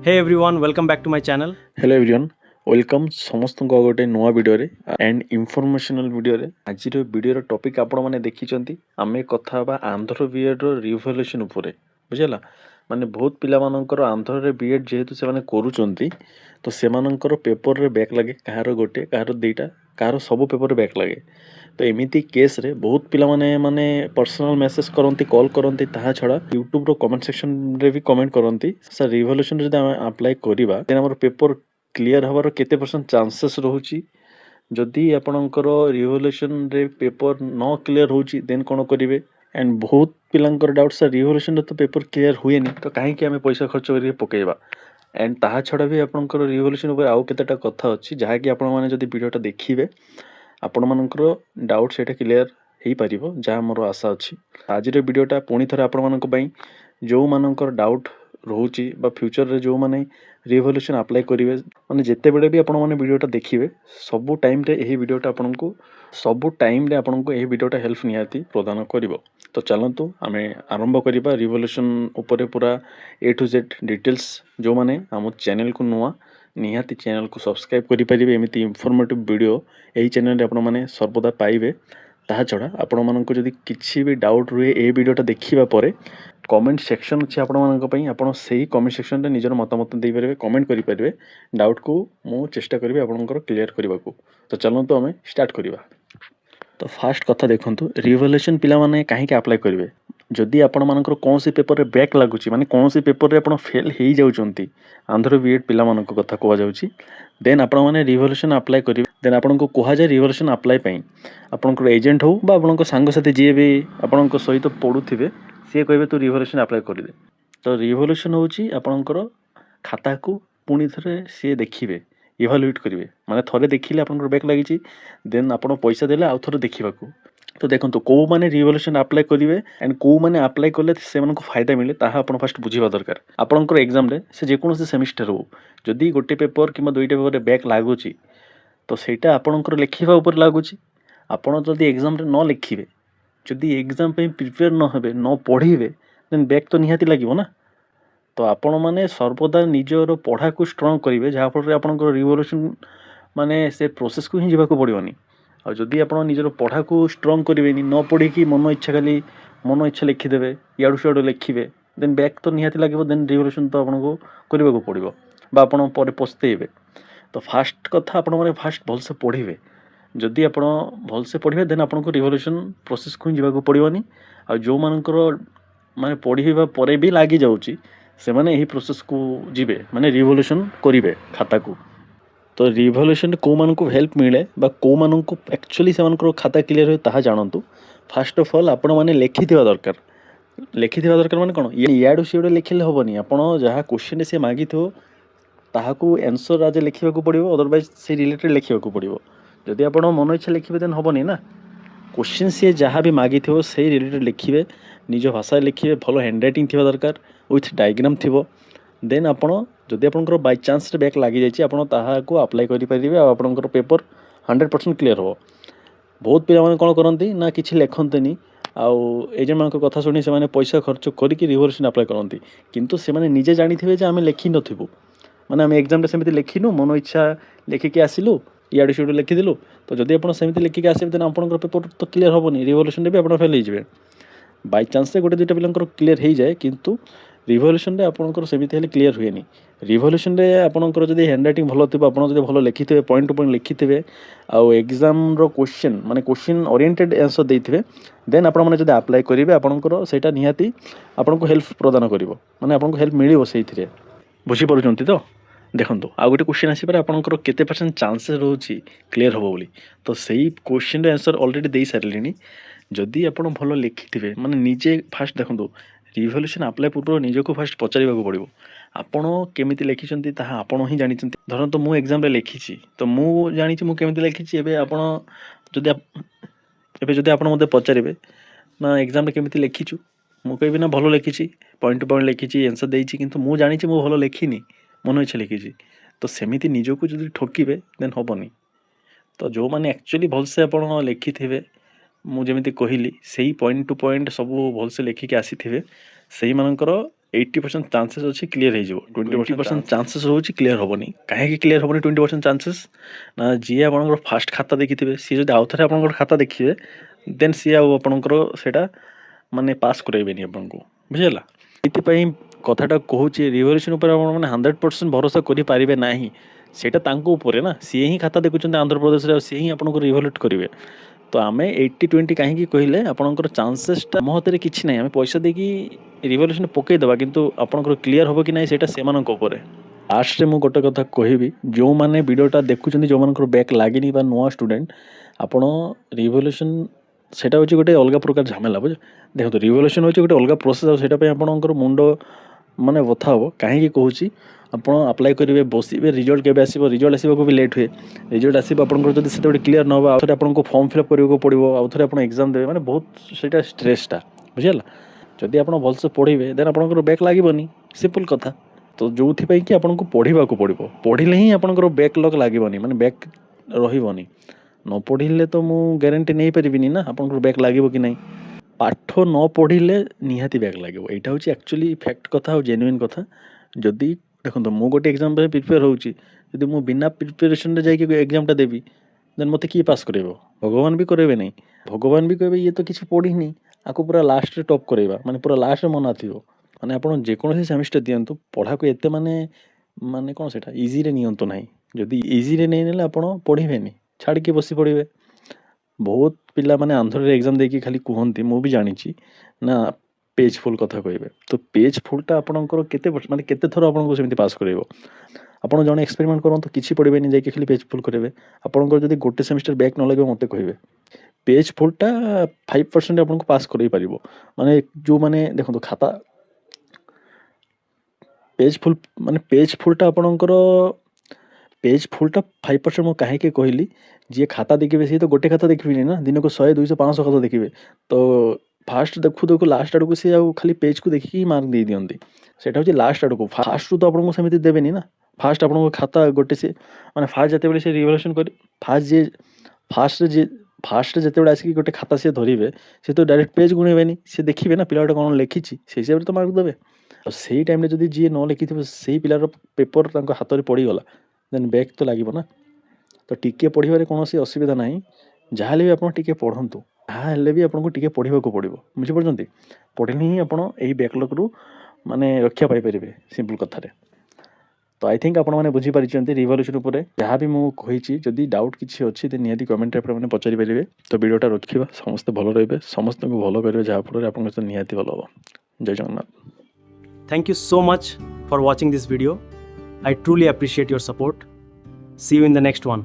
Hey everyone, welcome back to my channel. Hello everyone welcome समस्त गोटे नुआ video and इनफॉर्मेशनल video आज video topic आपण मैंने देखी आम कथा आंध्र बीएड रिवोल्यूशन उपरे बुझेगा माने बहुत पिला मानकर आंध्र बीएड जेहेतु से माने करूचंती तो से मानकर पेपर रे बैक लगे कहार गोटे कहार दुईटा कहार सब पेपर बैक लगे तो एमिति केस रे बहुत पिला माने पर्सनल मेसेज करती कॉल करती ता छड़ा यूट्यूब रो कमेंट सेक्शन रे भी कमेंट करती सर रिवोल्यूशन जदि आम अप्लाई करबा देन हमर पेपर क्लियर हबार केते परसेंट चांसेस रहउची जदि आपणकर रिवोल्यूशन रे पेपर न क्लियर होउची देन कोन करिवे एंड बहुत पिलांकर डाउट सर रिवोल्यूशन रे तो पेपर क्लियर हुए नहीं तो कहीं कि आम पैसा खर्च करके पकेबा एंड ताहा छड़ा भी आपणकर रिवोल्यूशन ऊपर आउ केतेटा कथा अछि जहा कि आपण माने जदि वीडियोटा देखिबे आपण मानकर डाउट सेटा क्लियर हो पार जहाँ मोर आशा अच्छी आज वीडियोटा पुणी थे आपण मान जो मानकर डाउट रोचे फ्यूचर रे जो माने रिवोल्यूशन अप्लाई करेंगे माने जिते बड़े भी आपण माने वीडियोटा देखिए सबू टाइम रे यही वीडियोटा आपण को सबू टाइम रे आपण को यही वीडियोटा हेल्प निहाती प्रदान करिवो। तो चलतु आम आरंभ करवा रिवोल्यूशन उपरे पूरा ए टू जेड डिटेल्स जो माने आम चैनल को नुआ निहाती चैनल को सब्सक्राइब करेंगे एमती इनफॉर्मेटिव वीडियो यही चैनल आपण मैंने सर्वदा पाइबे ताहा छड़ा आपण मानक जदि किसी भी डाउट रुए ए वीडियोटा देखिबा परे कमेंट सेक्शन अच्छे आपण मानक पई आपण सही कमेंट सेक्शन रे निजर मतामत दे परिबे कमेंट करि परिबे डाउट को मु चेष्टा करिबे आपनकर क्लियर करबा को। तो चलंतु हमें स्टार्ट करिबा। तो फास्ट कथा देखंतु रिवोल्यूशन पिला माने काहे के अप्लाई करिवे जदि आपण मानकर कौन सी पेपर रे बैक लागुची माने कौन सी पेपर रे आपण फेल हेई जाउचंती आंध्र बीएड पिला मानक कथा कहवा जाउची देन आपण माने रिवोल्यूशन अप्लाई करिवे देन आपण को कहा जाय रिवोल्यूशन अप्लाई पई आपण एजेंट हो बा आपण सांग साथी जे भी आपण सहित पढुथिबे सी कहबे तू रिवोल्यूशन अप्लाई कर दे। तो रिवोल्यूशन होची आपणकर खाता को पुणी थरे सी देखिबे इभालुएट करिवे माने थरे देखिले आपनकर बैक लागिची देन आपण पैसा देले आउ थरे देखिबाकू। तो देखंतु को माने रिवोल्यूशन अप्लाई करिवे एंड को माने अप्लाई करले से मन को फायदा मिले ताहा आपण फर्स्ट बुझिबा दरकार। आपनकर एग्जाम रे से जे कोनोसी सेमिस्टर हो जदि गोटे पेपर किबा दुईटा पेपर रे बैक लागुची तो सेटा आपनकर लेखिबा ऊपर लागुची आपण जदि एग्जाम रे न लिखिबे जदि एग्जाम पे प्रिपेयर न हेबे न पढिबे देन बैक तो निहाती लागिवो ना। तो आपण माने सर्वदा निजर पढ़ा को स्ट्रॉन्ग करेंगे जहाँफल आपंकर रिवोल्यूशन माने से प्रोसेस को ही जावाक पड़ोनी आ जदि आप निजर पढ़ा को स्ट्रॉन्ग करेंगे न पढ़ी मन इच्छा खाली मन इच्छा लिखिदेवे इाड़ू सियाड़ू लिखिए देन बैक तो निहाती लगे देन रिवोल्यूशन तो आपको करने को पड़ो आपड़ पर पछतेबे। तो फास्ट कथा आपण मैंने फास्ट भलसे पढ़े जदि आप भलसे पढ़े देन आपको रिवोल्यूशन प्रोसेस को ही जावाक पड़ोनी आ जो मानकर माने पढ़ा पर भी लगी जाऊँगी से माने यही प्रोसेस को जीवे माने रिवोल्यूशन करिवे खाता को। तो रिवोल्यूशन को मान को हेल्प मिले बा को मान को एक्चुअली से मानकर खाता क्लियर हो ताहा जानतु। फास्ट ऑफ ऑल आपण माने लिखिथिबा दरकार माने कोन इयाडू सियाडू लिखिले होबनी आपण जहा क्वेश्चन से मागिथो ताहा को आंसर आज लिखिबा को पड़िबो अदरवाइज से रिलेटेड लिखिबा को पड़िबो जदि आपण मन इच्छा लिखिबे देन होबनी ना क्वेश्चन सी जहाँ भी मागिथो से रिलेटेड लिखिए निज भाषा लिखिए भल हैंडराइटिंग थिबा दरकार विथ डायग्राम थिबो देन आपण जदि आपनकर बाय चांस रे बैक लागि जायछि आपण ताहा को अप्लाई करि परिबे आ आपनकर पेपर 100% क्लियर हो। बहुत पिला माने कोन करंती ना किछि लेखंतेनी आउ एजेंट मानक कथा सुनी से माने पैसा खर्च करिकि रिवोल्यूशन अप्लाई करंती किंतु से माने निजे जानिथिबे जे आमे लेखि नथिबु माने आमे एग्जाम रे सेमिति लेखिनु मन इच्छा लेखिकि आसिलु इयाडू सियाडू लिखिदेलु तो जदि आप सेमिति लिखिकि आसिबे देन आपनकर पेपर तो क्लियर होबनी रिवोल्यूशन रे भी आप फेल होइजिबे बाय चांस रे गोटे दुईटा पिलांकर क्लियर हो जाए किंतु रिवोल्यूशन रे आपनकर सेमिति हेले क्लियर हुएनी। रिवोल्यूशन रे आपनकर जदि हैंडराइटिंग भलो थिबो आपण जदि भलो लिखिथिबे पॉइंट टू पॉइंट लिखिथिबे आउ एग्जाम रो क्वेश्चन माने क्वेश्चन ओरिएंटेड आंसर देथिबे देन आपण माने जदि अप्लाई करिवे आपनकर सेटा निहाती आपनको हेल्प प्रदान करिवो माने आपनको हेल्प मिलिवो सेइथिरे बुझी परुचंती। तो देखंतु आ गोटे क्वेश्चन आसी पर आपनकर केते परसेंट चांसेस रहउची क्लियर होबो बोली तो सेही क्वेश्चन रे आंसर ऑलरेडी देई सारलिनी जदि आपण भलो लिखिथिबे माने निजे फास्ट देखंतु रिवोल्यूशन अप्लाई पूर्व निजको फास्ट पचारिबाको पड़िबो आपण केमिति लिखिचंती ताहा आपण ही जानिचंती धरन तो मु एग्जाम रे लिखिची तो मु जानिची मु केमिति लिखिची एबे आपण जदि आपण मते पचारिबे ना एग्जाम रे केमिति लिखिचु मु कहबी ना भलो लिखिची पॉइंट टू पॉइंट लिखिची आंसर देइची किंतु मु जानिची मु भलो लिखिनी मन इच्छा लिखिची तो सेमिति निजको जदि ठोकीबे देन होबनी। तो जो माने एक्चुअली भलसे आपण लिखिथिबे मु जेमिति कहली सही पॉइंट टू पॉइंट सब भलसे लिखिक आसीथिबे सही मानकर 80% ଚାନ୍ସେସ୍ ଅଛି କ୍ଲିୟର ହେଇଯିବ, 20% ଚାନ୍ସେସ୍ ହେଉଛି କ୍ଲିୟର ହେବନି। କାହିଁକି କ୍ଲିୟର ହେବନି 20% ଚାନ୍ସେସ୍? ନା ଯିଏ ଆପଣଙ୍କର ଫାଷ୍ଟ ଖାତା ଦେଖିଥିବେ ସିଏ ଯଦି ଆଉ ଥରେ ଆପଣଙ୍କର ଖାତା ଦେଖିବେ ଦେନ୍ ସିଏ ଆଉ ଆପଣଙ୍କର ସେଇଟା ମାନେ ପାସ୍ କରାଇବେନି ଆପଣଙ୍କୁ, ବୁଝିହେଲା। ଏଥିପାଇଁ କଥାଟା କହୁଛି ରିଭଲ୍ୟୁସନ୍ ଉପରେ ଆପଣ ମାନେ 100% ଭରସା କରିପାରିବେ ନାହିଁ। ସେଇଟା ତାଙ୍କ ଉପରେ ନା, ସିଏ ହିଁ ଖାତା ଦେଖୁଛନ୍ତି ଆନ୍ଧ୍ରପ୍ରଦେଶରେ, ଆଉ ସିଏ ହିଁ ଆପଣଙ୍କୁ ରିଭଲ୍ୟୁଟ୍ କରିବେ। ତ ଆମେ 80-20 କାହିଁକି କହିଲେ ଆପଣଙ୍କର ଚାନ୍ସେସ୍ଟା ମୋ ହାତରେ କିଛି ନାହିଁ, ଆମେ ପଇସା ଦେଇକି ରିଭଲ୍ୟୁସନ୍ ପକାଇଦେବା, କିନ୍ତୁ ଆପଣଙ୍କର କ୍ଲିୟର ହେବ କି ନାହିଁ ସେଇଟା ସେମାନଙ୍କ ଉପରେ। ଲାଷ୍ଟରେ ମୁଁ ଗୋଟେ କଥା କହିବି, ଯେଉଁମାନେ ଭିଡ଼ିଓଟା ଦେଖୁଛନ୍ତି, ଯେଉଁମାନଙ୍କର ବ୍ୟାକ୍ ଲାଗିନି ବା ନୂଆ ଷ୍ଟୁଡେଣ୍ଟ, ଆପଣ ରିଭଲ୍ୟୁସନ୍ ସେଇଟା ହେଉଛି ଗୋଟେ ଅଲଗା ପ୍ରକାର ଝାମେଲା, ବୁଝ। ଦେଖନ୍ତୁ ରିଭଲ୍ୟୁସନ୍ ହେଉଛି ଗୋଟେ ଅଲଗା ପ୍ରୋସେସ୍, ଆଉ ସେଇଟା ପାଇଁ ଆପଣଙ୍କର ମୁଣ୍ଡ ମାନେ ବଥା ହେବ। କାହିଁକି କହୁଛି, ଆପଣ ଆପ୍ଲାଏ କରିବେ, ବସିବେ, ରିଜଲ୍ଟ କେବେ ଆସିବ, ରିଜଲ୍ଟ ଆସିବାକୁ ବି ଲେଟ୍ ହୁଏ। ରିଜଲ୍ଟ ଆସିବ ଆପଣଙ୍କର ଯଦି ସେତେବେଳେ କ୍ଲିୟର ନ ହେବ, ଆଉ ଥରେ ଆପଣଙ୍କୁ ଫର୍ମ ଫିଲ୍ଅପ୍ କରିବାକୁ ପଡ଼ିବ, ଆଉ ଥରେ ଆପଣ ଏକ୍ଜାମ୍ ଦେବେ, ମାନେ ବହୁତ ସେଇଟା ଷ୍ଟ୍ରେସ୍ଟା, ବୁଝିହେଲା। ଯଦି ଆପଣ ଭଲସେ ପଢ଼ିବେ ଦେନ୍ ଆପଣଙ୍କର ବ୍ୟାକ୍ ଲାଗିବନି, ସିମ୍ପଲ୍ କଥା। ତ ଯେଉଁଥିପାଇଁ କି ଆପଣଙ୍କୁ ପଢ଼ିବାକୁ ପଡ଼ିବ, ପଢ଼ିଲେ ହିଁ ଆପଣଙ୍କର ବ୍ୟାକ୍ ଲକ୍ ଲାଗିବନି, ମାନେ ବ୍ୟାକ୍ ରହିବନି। ନ ପଢ଼ିଲେ ତ ମୁଁ ଗ୍ୟାରେଣ୍ଟି ନେଇପାରିବିନି ନା ଆପଣଙ୍କର ବ୍ୟାକ୍ ଲାଗିବ କି ନାହିଁ। ପାଠ ନ ପଢ଼ିଲେ ନିହାତି ବ୍ୟାକ୍ ଲାଗିବ, ଏଇଟା ହେଉଛି ଆକ୍ଚୁଆଲି ଫ୍ୟାକ୍ଟ କଥା ଆଉ ଜେନ୍ୟୁଇନ୍ କଥା। ଯଦି ଦେଖନ୍ତୁ ମୁଁ ଗୋଟେ ଏକ୍ଜାମ୍ ପାଇଁ ପ୍ରିପେୟାର ହେଉଛି, ଯଦି ମୁଁ ବିନା ପ୍ରିପାରେସନ୍ରେ ଯାଇକି ଏକ୍ଜାମ୍ଟା ଦେବି ଦେନ୍ ମୋତେ କିଏ ପାସ୍ କରାଇବ? ଭଗବାନ ବି କରାଇବେ ନାହିଁ। ଭଗବାନ ବି କହିବେ ଇଏ ତ କିଛି ପଢ଼ିନି, ଆକୁ ପୁରା ଲାଷ୍ଟରେ ଟପ୍ କରାଇବା, ମାନେ ପୁରା ଲାଷ୍ଟରେ ମନା ଥିବ। ମାନେ ଆପଣ ଯେକୌଣସି ସେମିଷ୍ଟର ଦିଅନ୍ତୁ, ପଢ଼ାକୁ ଏତେ ମାନେ କ'ଣ ସେଇଟା ଇଜିରେ ନିଅନ୍ତୁ ନାହିଁ। ଯଦି ଇଜିରେ ନେଇନେଲେ ଆପଣ ପଢ଼ିବେନି, ଛାଡ଼ିକି ବସି ପଡ଼ିବେ। ବହୁତ ପିଲାମାନେ ଆନ୍ଧ୍ରରେ ଏକ୍ଜାମ୍ ଦେଇକି ଖାଲି କୁହନ୍ତି, ମୁଁ ବି ଜାଣିଛି ନା ପେଜ୍ ଫୁଲ୍ କଥା କହିବେ। ତ ପେଜ୍ ଫୁଲ୍ଟା ଆପଣଙ୍କର ମାନେ କେତେ ଥର ଆପଣଙ୍କୁ ସେମିତି ପାସ୍ କରାଇବ? ଆପଣ ଜଣେ ଏକ୍ସପେରିମେଣ୍ଟ କରନ୍ତୁ, କିଛି ପଢ଼ିବେନି, ଯାଇକି ଖାଲି ପେଜ୍ ଫୁଲ୍ କରିବେ। ଆପଣଙ୍କର ଯଦି ଗୋଟେ ସେମିଷ୍ଟର ବ୍ୟାକ୍ ନ ଲାଗିବ ମୋତେ କହିବେ। ପେଜ୍ ଫୁଲ୍ଟା 5% ଆପଣଙ୍କୁ ପାସ୍ କରାଇ ପାରିବ। ମାନେ ଯେଉଁମାନେ ଦେଖନ୍ତୁ ଖାତା ପେଜ୍ ଫୁଲ୍, ମାନେ ପେଜ୍ ଫୁଲ୍ଟା ଆପଣଙ୍କର ପେଜ୍ ଫୁଲ୍ଟା 5% ମୁଁ କାହିଁକି କହିଲି, ଯିଏ ଖାତା ଦେଖିବେ ସିଏ ତ ଗୋଟେ ଖାତା ଦେଖିବେନି ନା, ଦିନକୁ 100, 200, 500 ଖାତା ଦେଖିବେ। ତ ଫାଷ୍ଟ ଦେଖୁ ଦେଖୁ ଲାଷ୍ଟ ଆଡ଼କୁ ସିଏ ଆଉ ଖାଲି ପେଜ୍କୁ ଦେଖିକି ମାର୍କ ଦେଇଦିଅନ୍ତି। ସେଇଟା ହେଉଛି ଲାଷ୍ଟ ଆଡ଼କୁ, ଫାଷ୍ଟରୁ ତ ଆପଣଙ୍କୁ ସେମିତି ଦେବେନି ନା। ଫାଷ୍ଟ ଆପଣଙ୍କ ଖାତା ଗୋଟେ ସେ ମାନେ ଫାଷ୍ଟ ଯେତେବେଳେ ସେ ରିଭଲ୍ୟୁସନ୍ କରି ଫାଷ୍ଟରେ ଯେତେବେଳେ ଆସିକି ଗୋଟେ ଖାତା ସିଏ ଧରିବେ, ସେ ତ ଡାଇରେକ୍ଟ ପେଜ୍ ଗୁଣିବେନି, ସିଏ ଦେଖିବେ ନା ପିଲାଟା କ'ଣ ଲେଖିଛି, ସେଇ ହିସାବରେ ତ ମାର୍କ ଦେବେ। ଆଉ ସେଇ ଟାଇମ୍ରେ ଯଦି ଯିଏ ନ ଲେଖିଥିବ ସେଇ ପିଲାର ପେପର୍ ତାଙ୍କ ହାତରେ ପଡ଼ିଗଲା ଦେନ୍ ବ୍ୟାକ୍ ତ ଲାଗିବ ନା। ତ ଟିକିଏ ପଢ଼ିବାରେ କୌଣସି ଅସୁବିଧା ନାହିଁ, ଯାହା ହେଲେ ବି ଆପଣ ଟିକିଏ ପଢ଼ନ୍ତୁ, ଯାହା ହେଲେ ବି ଆପଣଙ୍କୁ ଟିକିଏ ପଢ଼ିବାକୁ ପଡ଼ିବ, ବୁଝିପାରୁଛନ୍ତି। ପଢ଼ିଲେ ହିଁ ଆପଣ ଏହି ବ୍ୟାକ୍ଲଗ୍ରୁ ମାନେ ରକ୍ଷା ପାଇପାରିବେ, ସିମ୍ପଲ୍ କଥାରେ। ତ ଆଇ ଥିଙ୍କ ଆପଣମାନେ ବୁଝିପାରିଛନ୍ତି ରିଭଲ୍ୟୁସନ୍ ଉପରେ ଯାହା ବି ମୁଁ କହିଛି। ଯଦି ଡାଉଟ୍ କିଛି ଅଛି ତ ନିହାତି କମେଣ୍ଟରେ ଆପଣମାନେ ପଚାରିପାରିବେ। ତ ଭିଡ଼ିଓଟା ରଖିବା, ସମସ୍ତେ ଭଲ ରହିବେ, ସମସ୍ତଙ୍କୁ ଭଲ କରିବେ, ଯାହାଫଳରେ ଆପଣଙ୍କ ସହିତ ନିହାତି ଭଲ ହେବ। ଜୟ Jagannath. Thank you so much for watching this video. I truly appreciate your support. See you in the next one.